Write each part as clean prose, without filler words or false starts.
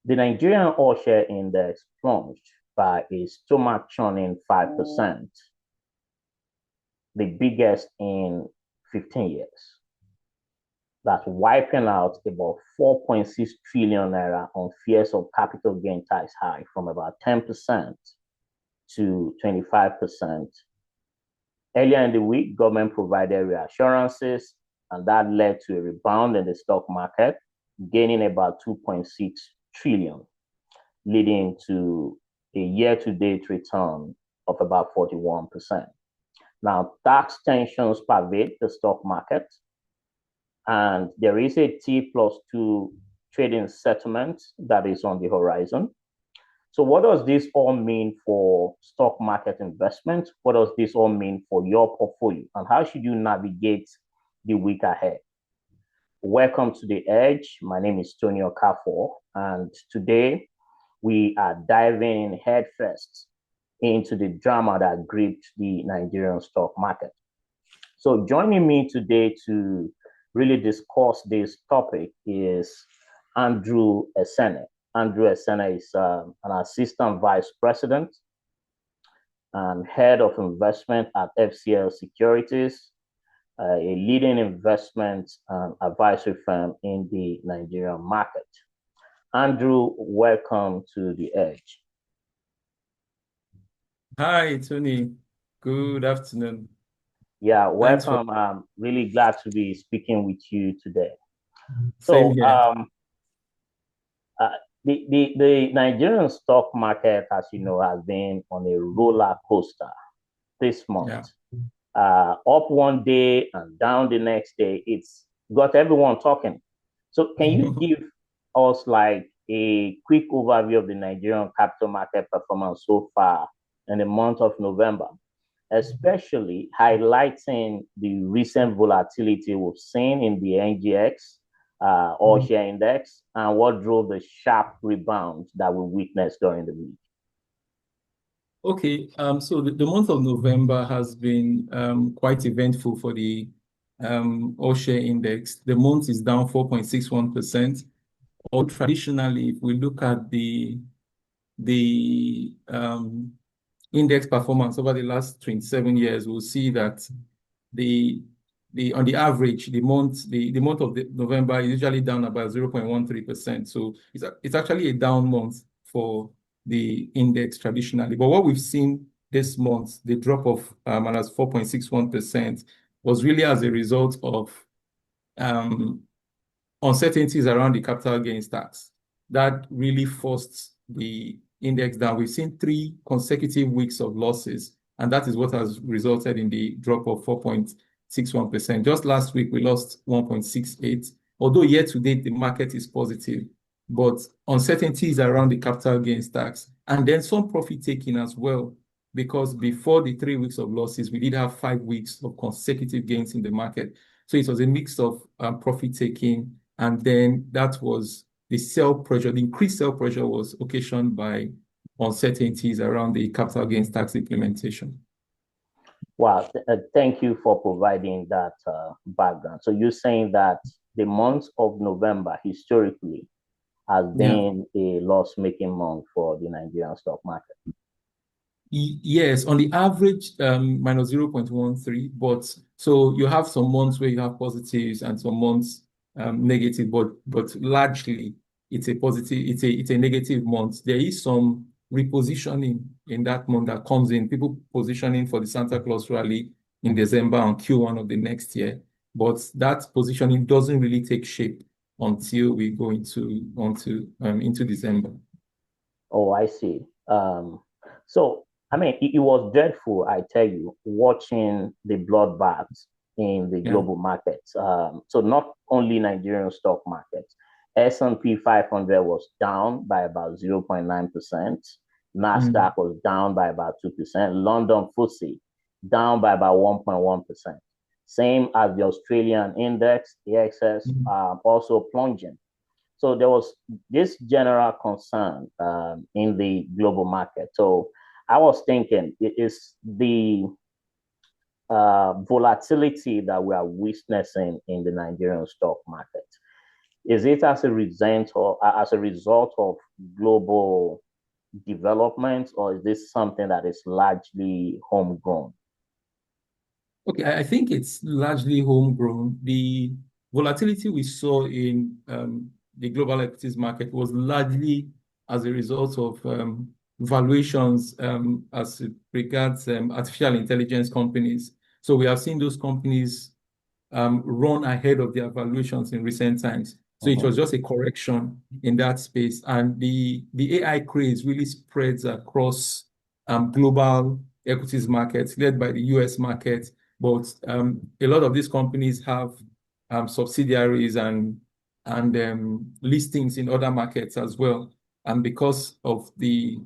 The Nigerian all share index plunged by a stomach churning 5%, the biggest in 15 years. That's wiping out about 4.6 trillion naira on fears of capital gain tax high from about 10% to 25%. Earlier in the week, government provided reassurances, and that led to a rebound in the stock market, gaining about 2.6 trillion, leading to a year-to-date return of about 41%. Now, tax tensions pervade the stock market, and there is a T+2 trading settlement that is on the horizon. So what does this all mean for stock market investment? What does this all mean for your portfolio? And how should you navigate the week ahead? Welcome to The Edge. My name is Tony Okafor, and today we are diving headfirst into the drama that gripped the Nigerian stock market. So joining me today to really discuss this topic is Andrew Esene. Andrew Esene is an assistant vice president and head of investment at FCL Securities, a leading investment and advisory firm in the Nigerian market. Andrew, welcome to The Edge. Hi, Tony. Good afternoon. Yeah, welcome. I'm really glad to be speaking with you today. Same here. The Nigerian stock market, as you know, has been on a roller coaster this month. Yeah. Up one day and down the next day. It's got everyone talking. So can you give us like a quick overview of the Nigerian capital market performance so far in the month of November, especially highlighting the recent volatility we've seen in the NGX all share index, and what drove the sharp rebound that we witnessed during the week? Okay, so the month of November has been quite eventful for the all share index. The month is down 4.61%. Or traditionally, if we look at the index performance over the last 27 years, we'll see that on the average, the month of November is usually down about 0.13%. So it's actually a down month for the index traditionally. But what we've seen this month, the drop of minus 4.61%, was really as a result of uncertainties around the capital gains tax. That really forced the index down. We've seen 3 consecutive weeks of losses, and that is what has resulted in the drop of 4.61%. Just last week, we lost 1.68. Although year to date, the market is positive, but uncertainties around the capital gains tax, and then some profit taking as well, because before the 3 weeks of losses, we did have 5 weeks of consecutive gains in the market. So it was a mix of profit taking, and then that was the sell pressure. The increased sell pressure was occasioned by uncertainties around the capital gains tax implementation. Wow, thank you for providing that background. So you're saying that the month of November historically has been a loss-making month for the Nigerian stock market. Yes, on the average, minus 0.13. But so you have some months where you have positives and some months negative, but largely it's a positive. It's a negative month. There is some repositioning in that month that comes in. People positioning for the Santa Claus rally in December on Q1 of the next year, but that positioning doesn't really take shape until we go into December. Oh, I see. So I mean, it was dreadful, I tell you, watching the bloodbaths in the global markets. So not only Nigerian stock markets, S&P 500 was down by about 0.9%. NASDAQ was down by about 2%. London FTSE down by about 1.1%. Same as the Australian index, the AXS, also plunging. So there was this general concern in the global market. So I was thinking, it is the volatility that we are witnessing in the Nigerian stock market. Is it as a result of global development, or is this something that is largely homegrown? Okay, I think it's largely homegrown. The volatility we saw in the global equities market was largely as a result of valuations as it regards artificial intelligence companies. So we have seen those companies run ahead of their valuations in recent times. So it Mhm. was just a correction in that space. And the AI craze really spreads across global equities markets, led by the US market. But a lot of these companies have subsidiaries and listings in other markets as well. And because of the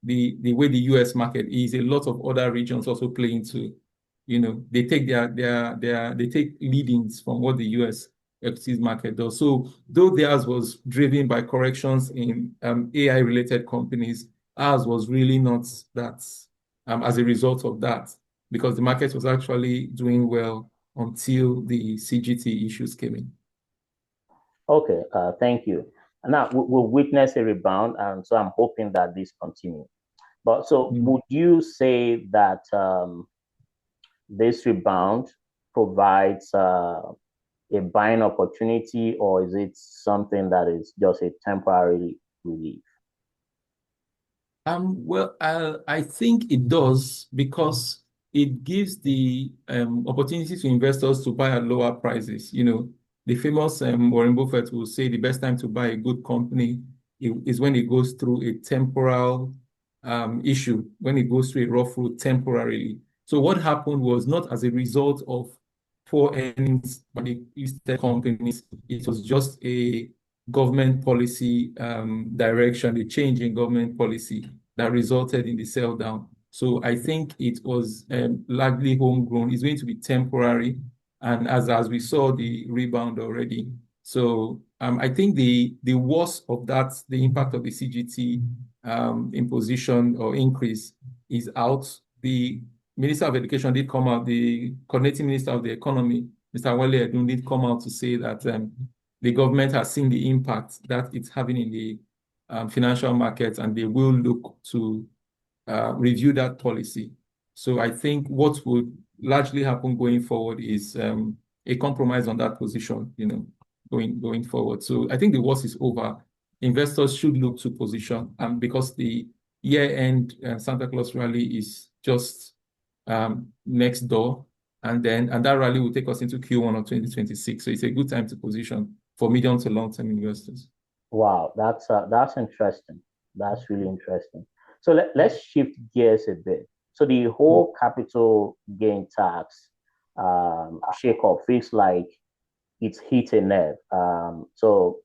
way the US market is, a lot of other regions also play into, they take they take leadings from what the US equities market does. So though theirs was driven by corrections in AI related companies, ours was really not that as a result of that, because the market was actually doing well until the CGT issues came in. Okay, thank you. Now we'll witness a rebound, and so I'm hoping that this continues. But so, Mm. would you say that this rebound provides a buying opportunity, or is it something that is just a temporary relief? Well, I think it does because it gives the opportunity to investors to buy at lower prices. The famous Warren Buffett will say the best time to buy a good company is when it goes through a temporal issue, when it goes through a rough road temporarily. So what happened was not as a result of poor earnings by the listed companies. It was just a government policy direction, a change in government policy that resulted in the sell down. So I think it was largely homegrown. It's going to be temporary, and as we saw the rebound already. So I think the worst of that, the impact of the CGT imposition or increase is out. The Minister of Education did come out, the coordinating Minister of the Economy, Mr. Wale Edun, did come out to say that the government has seen the impact that it's having in the financial markets, and they will look to review that policy. So I think what would largely happen going forward is a compromise on that position, going forward. So I think the worst is over. Investors should look to position, because the year-end Santa Claus rally is just next door, and that rally will take us into Q1 of 2026. So it's a good time to position for medium to long-term investors. Wow, that's interesting. That's really interesting. So let's shift gears a bit. So the whole capital gain tax shake-up feels like it's hit a nerve. So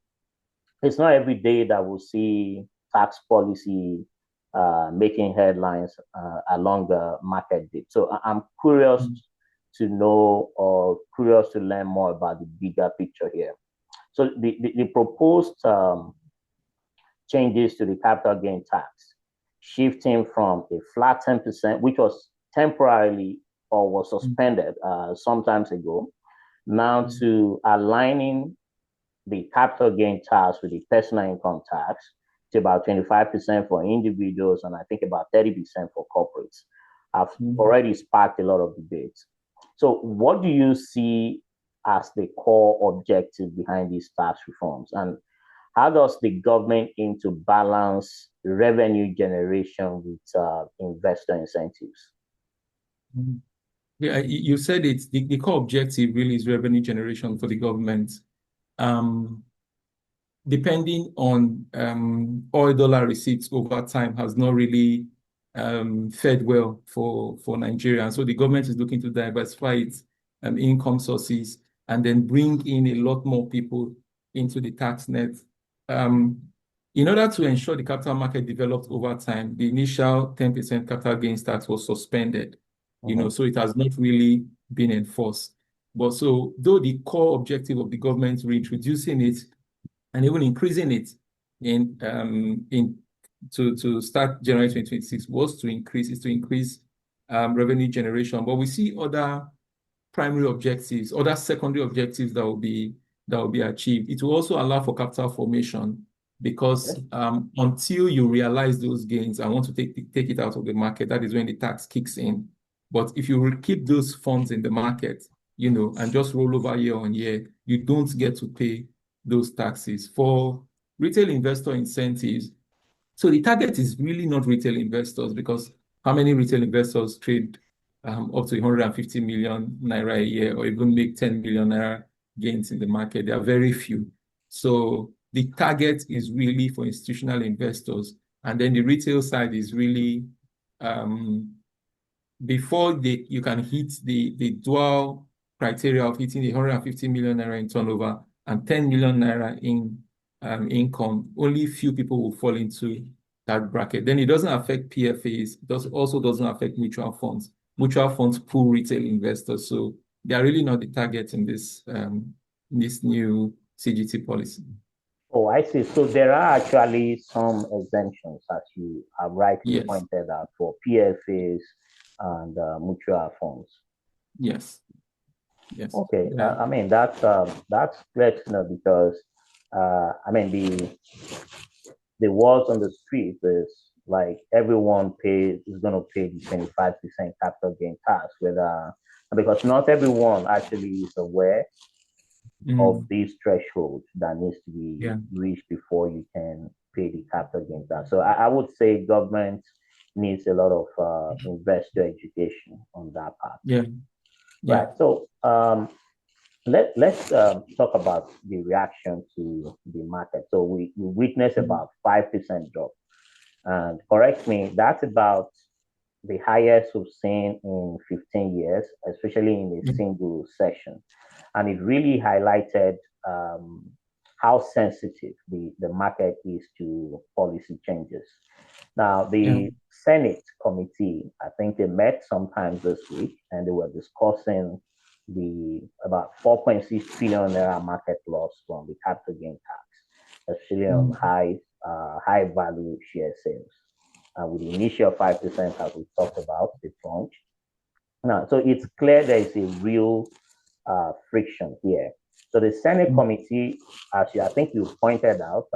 it's not every day that we'll see tax policy making headlines along the market dip. So I'm curious to know, or curious to learn more about the bigger picture here. So the proposed changes to the capital gain tax, shifting from a flat 10%, which was temporarily or was suspended some times ago, now to aligning the capital gain tax with the personal income tax to about 25% for individuals and I think about 30% for corporates, have already sparked a lot of debates. So, what do you see as the core objective behind these tax reforms? And how does the government aim to balance revenue generation with investor incentives? Yeah, you said it. The core objective really is revenue generation for the government. Um, Depending on oil dollar receipts over time has not really fed well for Nigeria. And so the government is looking to diversify its income sources and then bring in a lot more people into the tax net. In order to ensure the capital market developed over time, the initial 10% capital gains tax was suspended, so it has not really been enforced. But so though the core objective of the government reintroducing it and even increasing it in to start January 2026 was to increase revenue generation. But we see other primary objectives, other secondary objectives that will be that will be achieved. It will also allow for capital formation because until you realize those gains and want to take it out of the market, that is when the tax kicks in. But if you keep those funds in the market, and just roll over year on year, you don't get to pay those taxes. For retail investor incentives, so the target is really not retail investors, because how many retail investors trade up to 150 million naira a year or even make 10 million naira gains in the market? There are very few. So the target is really for institutional investors. And then the retail side is really before you can hit the dual criteria of hitting the 150 million naira in turnover and 10 million naira in income, only few people will fall into that bracket. Then it doesn't affect PFAs. It also doesn't affect mutual funds. Mutual funds pull retail investors, so they are really not the target in this new CGT policy. Oh, I see. So there are actually some exemptions, as you have rightly pointed out, for PFAs and mutual funds. Yes. Yes. Okay. I mean, that's clear to know, because I mean, the words on the street is like everyone is going to pay the 25% capital gain tax, because not everyone actually is aware of these thresholds that needs to be reached before you can pay the capital gain tax. So I would say government needs a lot of investor education on that part. Yeah. Right. So let's talk about the reaction to the market. So we witnessed about 5% drop, and correct me, that's about the highest we've seen in 15 years, especially in a single session. And it really highlighted how sensitive the market is to policy changes. Now, the Senate committee, I think they met sometime this week, and they were discussing the about 4.6 trillion naira market loss from the capital gain tax, especially on high value share sales. With the initial 5%, as we talked about, the plunge. Now, so it's clear there is a real friction here. So the Senate committee, I think you pointed out,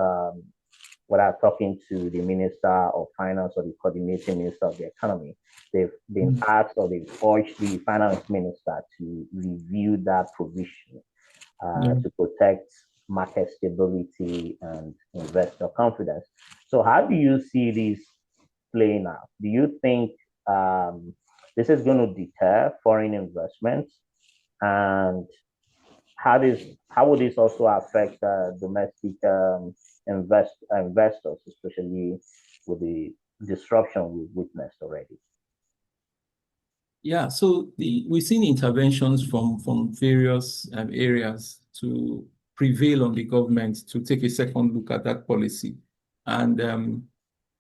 without talking to the Minister of Finance or the coordinating Minister of the Economy, they've been asked, or they've urged the Finance Minister to review that provision to protect market stability and investor confidence. So how do you see this playing out? Do you think this is going to deter foreign investments? And how would this also affect domestic investors, especially with the disruption we've witnessed already? Yeah, so we've seen interventions from various areas to prevail on the government to take a second look at that policy. And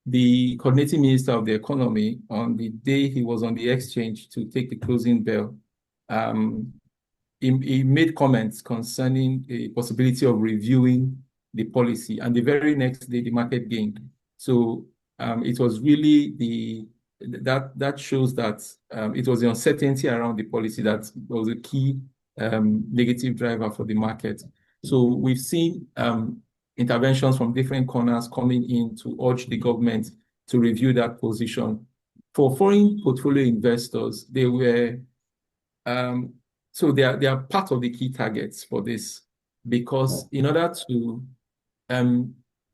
the coordinating minister of the economy, on the day he was on the exchange to take the closing bell, he made comments concerning a possibility of reviewing the policy, and the very next day the market gained. So it was really that shows that it was the uncertainty around the policy that was a key negative driver for the market. So we've seen interventions from different corners coming in to urge the government to review that position. For foreign portfolio investors, they were so they are part of the key targets for this, because in order to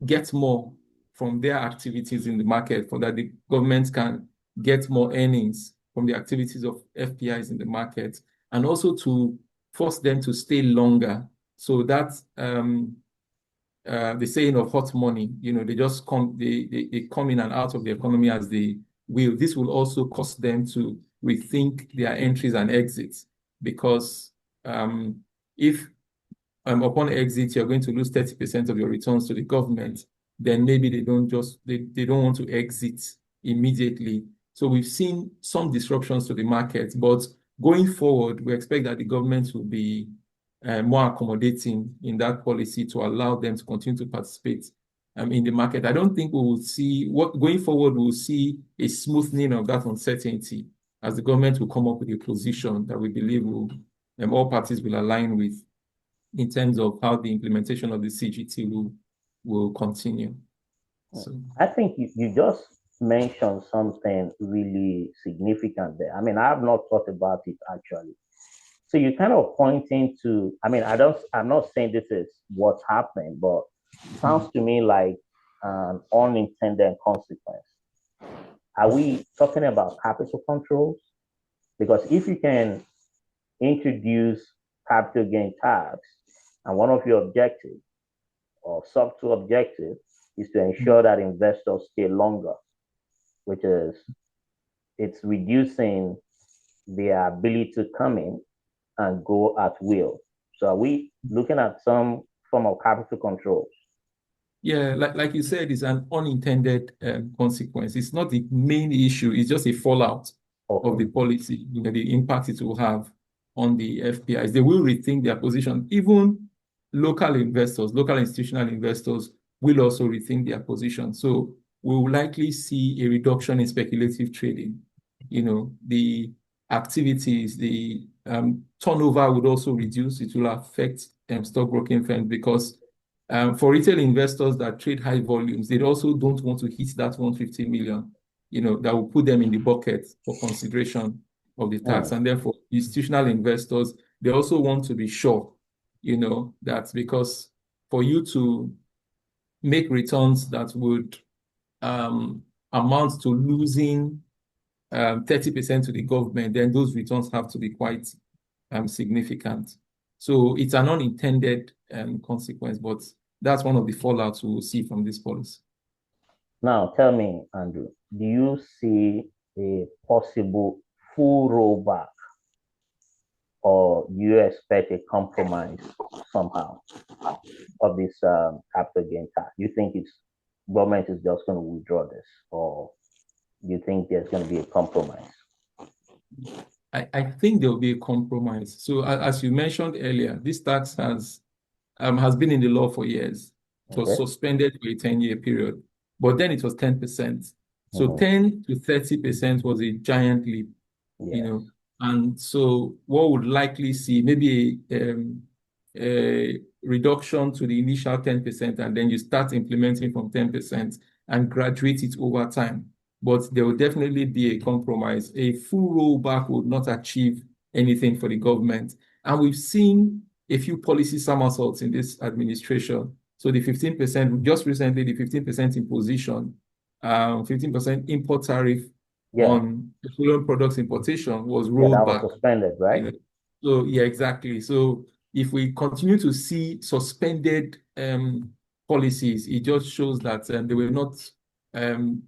get more from their activities in the market, for that the government can get more earnings from the activities of FPIs in the market, and also to force them to stay longer. So that's the saying of hot money, they just come, they come in and out of the economy as they will. This will also cause them to rethink their entries and exits, because if upon exit you're going to lose 30% of your returns to the government, then maybe they don't want to exit immediately. So we've seen some disruptions to the market, but going forward, we expect that the government will be more accommodating in that policy to allow them to continue to participate in the market. I don't think we will see going forward. We'll see a smoothing of that uncertainty, as the government will come up with a position that we believe all parties will align with. in terms of how the implementation of the CGT will continue. So I think you just mentioned something really significant there. I mean, I have not thought about it actually. So you're kind of pointing to, I mean, I'm not saying this is what's happening, but it sounds to me like an unintended consequence. Are we talking about capital controls? Because if you can introduce capital gain tax, and one of your objectives or subtle objective is to ensure that investors stay longer, which is it's reducing their ability to come in and go at will. So are we looking at some form of capital controls? yeah, like you said, it's an unintended consequence. It's not the main issue. It's just a fallout of the Okay. policy, the impact it will have on the FPIs. They will rethink their position. Even local investors, local institutional investors will also rethink their position. So we will likely see a reduction in speculative trading. The activities, the turnover would also reduce. It will affect stockbroking firms because for retail investors that trade high volumes, they also don't want to hit that 150 million, that will put them in the bucket for consideration of the tax. Mm. And therefore, institutional investors, they also want to be sure, that because for you to make returns that would amount to losing 30% to the government, then those returns have to be quite significant. So it's an unintended consequence, but that's one of the fallouts we will see from this policy. Now, tell me, Andrew, do you see a possible full rollback, or do you expect a compromise somehow of this capital gain tax? You think it's government is just going to withdraw this, or do you think there's going to be a compromise? I think there will be a compromise. So as you mentioned earlier, this tax has been in the law for years. It was Okay. suspended for a 10-year period, but then it was 10%. So Mm-hmm. 10 to 30% was a giant leap, Yes. And so what would likely see maybe a reduction to the initial 10%, and then you start implementing from 10% and graduate it over time. But there will definitely be a compromise. A full rollback would not achieve anything for the government. And we've seen a few policy somersaults in this administration. So the 15%, just recently, the 15% imposition, 15% import tariff Yeah. on petroleum products importation was Yeah, rolled that was back. suspended, right? So yeah, exactly. So if we continue to see suspended policies, it just shows that they were not um,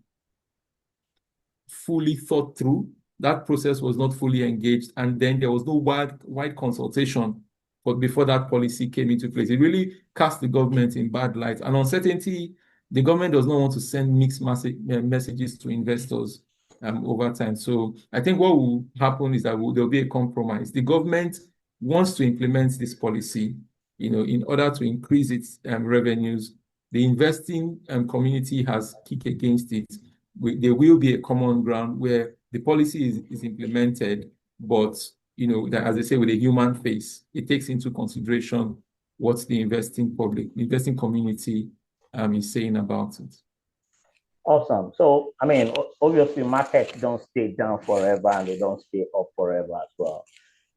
fully thought through. That process was not fully engaged, and then there was no wide consultation. But before that policy came into place, it really cast the government in bad light. And uncertainty, the government does not want to send mixed messages to investors over time. So I think what will happen is that there will be a compromise. The government wants to implement this policy, in order to increase its revenues. The investing community has kicked against it. There will be a common ground where the policy is implemented, but that, as they say, with a human face, it takes into consideration what the investing public, the investing community is saying about it. Awesome. So, I mean, obviously, markets don't stay down forever and they don't stay up forever as well.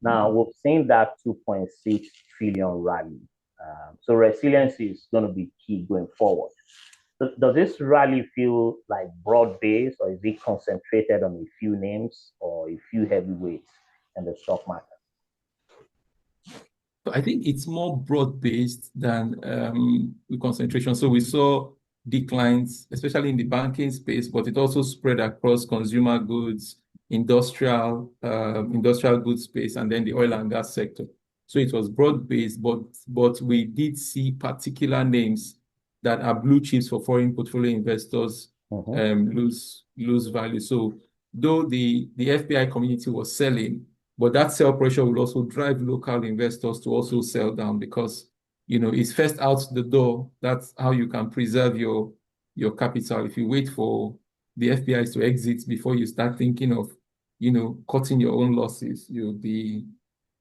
Now, we've seen that 2.6 trillion rally. So, resilience is going to be key going forward. So does this rally feel like broad based, or is it concentrated on a few names or a few heavyweights in the stock market? So I think it's more broad-based than the concentration. So we saw declines, especially in the banking space, but it also spread across consumer goods, industrial goods space, and then the oil and gas sector. So it was broad-based, but we did see particular names that are blue chips for foreign portfolio investors lose value. So though the FPI community was selling, but that sell pressure will also drive local investors to also sell down because, it's first out the door. That's how you can preserve your capital. If you wait for the FPIs to exit before you start thinking of, cutting your own losses, you'll be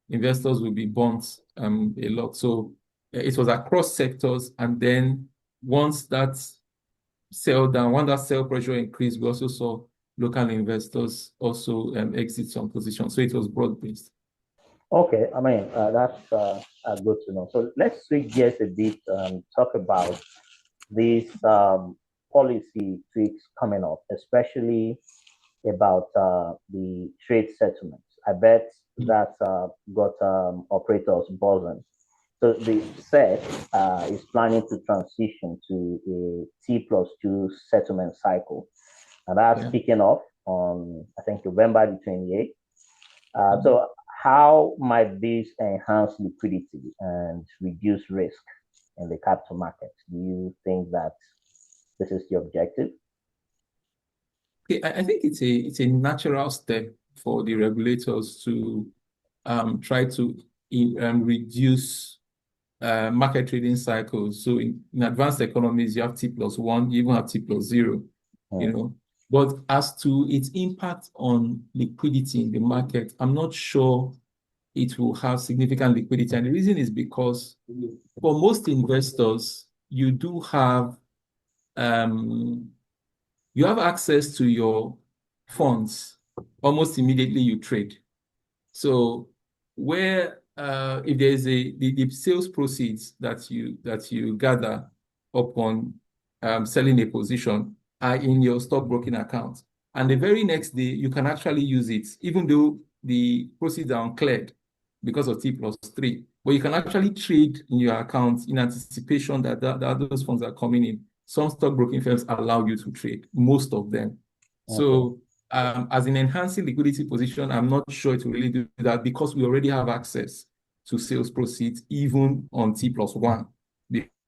investors will be burnt a lot. So it was across sectors, and then once that when that sell pressure increased, we also saw local investors also exit some positions. So it was broad-based. Okay, I mean, that's good to know. So let's switch gears a bit and talk about these policy tweaks coming up, especially about the trade settlements. I bet that got operators buzzing. So the Fed is planning to transition to a T+2 settlement cycle, and that's Yeah. kicking off on, I think, November the 28th. So how might this enhance liquidity and reduce risk in the capital markets? Do you think that this is the objective? Okay, I think it's a natural step for the regulators to try to reduce market trading cycles. So in advanced economies, you have T+1, you even have T+0, you Hmm. know. But as to its impact on liquidity in the market, I'm not sure it will have significant liquidity. And the reason is because for most investors, um, you have access to your funds almost immediately you trade. So where if there is the sales proceeds that you gather upon selling a position are in your stockbroking account. And the very next day you can actually use it, even though the proceeds are uncleared because of T+3. But you can actually trade in your account in anticipation that those funds are coming in. Some stockbroking firms allow you to trade, most of them. Okay. So as in enhancing liquidity position, I'm not sure it will really do that because we already have access to sales proceeds even on T+1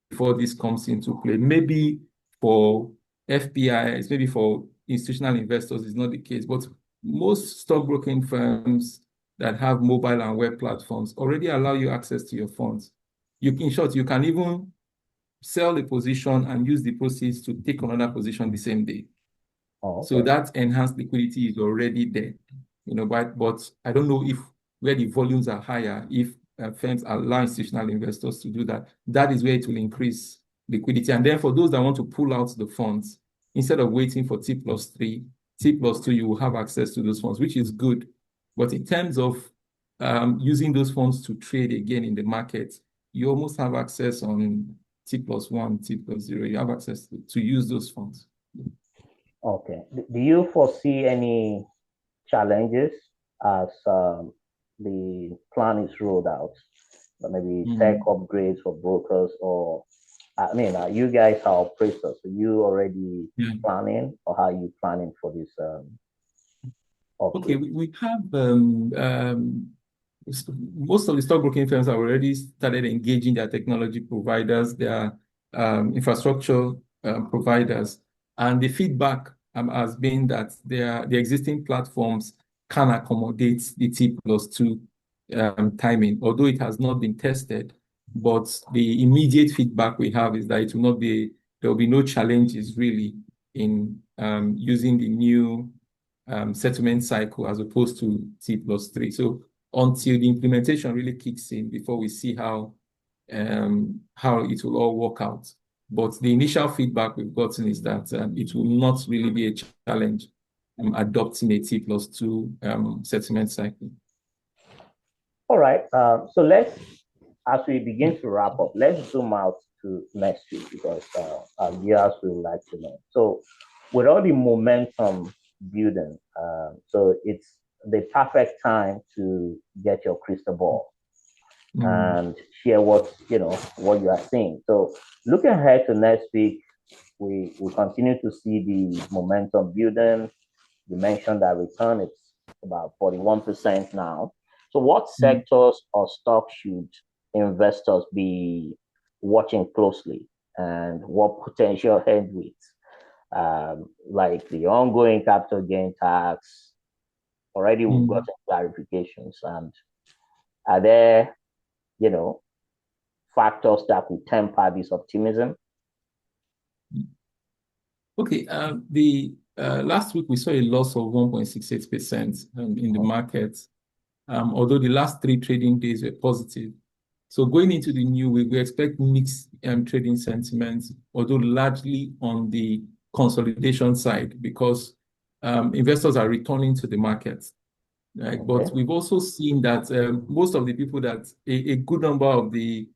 before this comes into play. Maybe for FPIs, maybe for institutional investors, it's not the case, but most stockbroking firms that have mobile and web platforms already allow you access to your funds. In short, you can even sell a position and use the proceeds to take another position the same day. Oh, So okay. that enhanced liquidity is already there, but I don't know if where the volumes are higher, if firms allow institutional investors to do that, that is where it will increase liquidity. And then for those that want to pull out the funds, instead of waiting for T+3, T+2, you will have access to those funds, which is good. But in terms of using those funds to trade again in the market, you almost have access on T+1, T+0. You have access to use those funds. Okay. Do you foresee any challenges as the plan is rolled out? Maybe tech Mm. upgrades for brokers, or I mean, you guys are operators. Are you already Yeah. planning, or how are you planning for this Okay, upgrade? we have most of the stockbroking firms have already started engaging their technology providers, their infrastructure providers, and the feedback has been that the existing platforms can accommodate the T+2 timing, although it has not been tested. But the immediate feedback we have is that there will be no challenges really in using the new settlement cycle as opposed to T+3. So until the implementation really kicks in before we see how it will all work out. But the initial feedback we've gotten is that it will not really be a challenge adopting a T+2 settlement cycle. All right. So as we begin to wrap up, let's zoom out to next week because our viewers will like to know. So, with all the momentum building, so it's the perfect time to get your crystal ball Mm. and share what you are seeing. So, looking ahead to next week, we continue to see the momentum building. You mentioned that return is about 41% now. So, what Mm. sectors or stocks should investors be watching closely, and what potential headwinds, like the ongoing capital gain tax? Already, we've Mm. gotten clarifications, and are there, you know, factors that could temper this optimism? Okay, the last week we saw a loss of 1.68% in the market. although the last 3 trading days were positive. So going into the new week, we expect mixed trading sentiments, although largely on the consolidation side, because investors are returning to the market. Right? Okay. But we've also seen that most of the people that a good number of the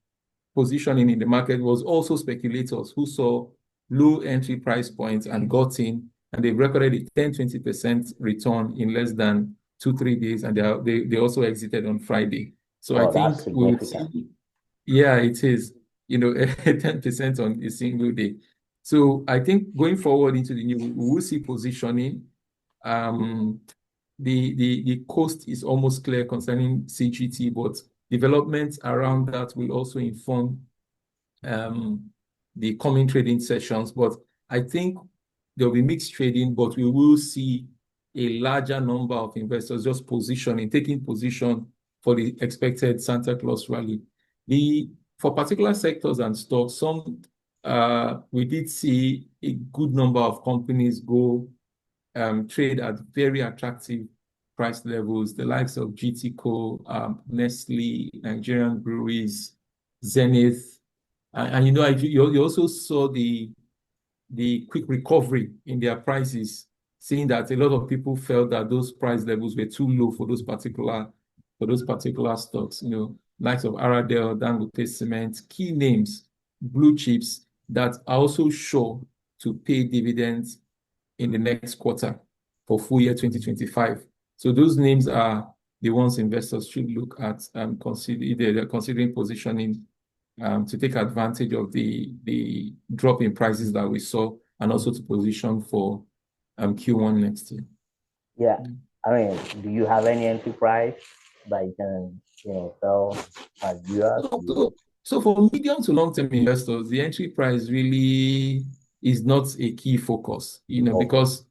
positioning in the market was also speculators who saw low entry price points and got in, and they recorded a 10-20% return in less than 2-3 days, and they also exited on Friday. So I Oh, that's think we would significant. see, yeah, it is, 10% on a single day. So I think going forward into the new, we will see positioning. The coast is almost clear concerning CGT, but developments around that will also inform the coming trading sessions. But I think there'll be mixed trading, but we will see a larger number of investors just taking position for the expected Santa Claus rally. For particular sectors and stocks, we did see a good number of companies go trade at very attractive price levels, the likes of GTCO, Nestle, Nigerian Breweries, Zenith. And you also saw the quick recovery in their prices, seeing that a lot of people felt that those price levels were too low for those particular stocks, likes of Aradel, Dangote Cement, key names, blue chips that are also sure to pay dividends in the next quarter for full year 2025. So those names are the ones investors should look at and consider if they're considering positioning to take advantage of the drop in prices that we saw, and also to position for Q1 next year. Yeah. I mean, do you have any entry price that you can, tell our viewers? So for medium to long-term investors, the entry price really is not a key focus, Okay. because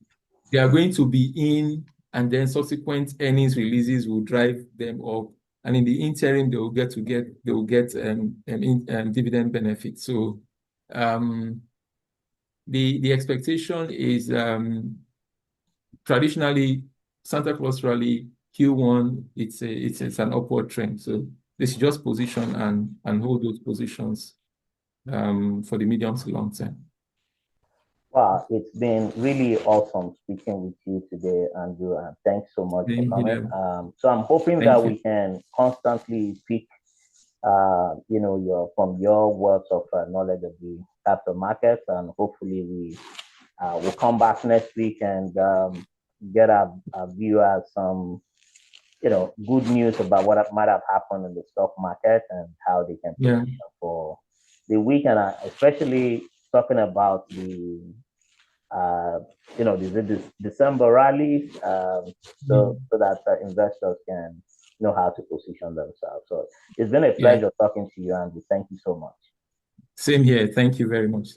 they are going to be in, and then subsequent earnings releases will drive them up. And in the interim, they will get dividend benefits. So the expectation is traditionally Santa Claus rally Q1. It's an upward trend. So they should just position and hold those positions for the medium to long term. Wow, it's been really awesome speaking with you today, Andrew, and thanks so much for coming. So I'm hoping that we can constantly pick, from your words of knowledge of the capital markets, and hopefully we will come back next week and get our viewers some, good news about what might have happened in the stock market and how they can position for the week, and especially talking about the December rally, so that investors can know how to position themselves. So it's been a pleasure talking to you, Andrew. Thank you so much. Same here. Thank you very much.